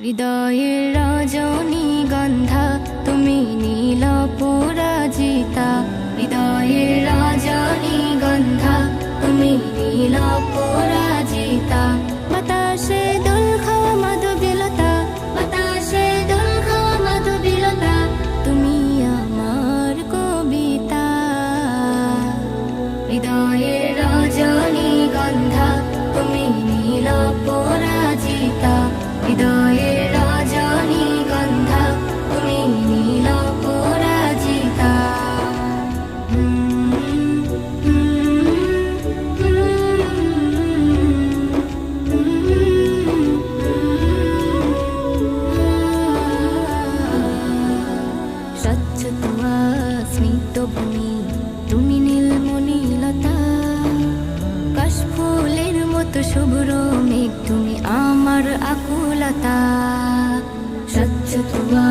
হৃদয়ের রজনীগন্ধা তুমি নীল পরাজিতা, হৃদয়ের রজনীগন্ধা তুমি নীল পরাজিতা। বাতাসে দোল খাওয়া মাধবীলতা, বাতাসে দোল খাওয়া মাধবীলতা, তুমি আমার কবিতা। হৃদয়ের রজনীগন্ধা তুমি নীল পরাজিতা, হৃদয়ের রজনীগন্ধা তুমি নীল পরাজিতা। স্বচ্ছ তোমা স্নিগ্ধ ভূমি তুমি নীলমণিলতা, কাশফুলের মতো শুভ্র মেঘ তুমি আমার আকুলতা। স্বচ্ছ তোমা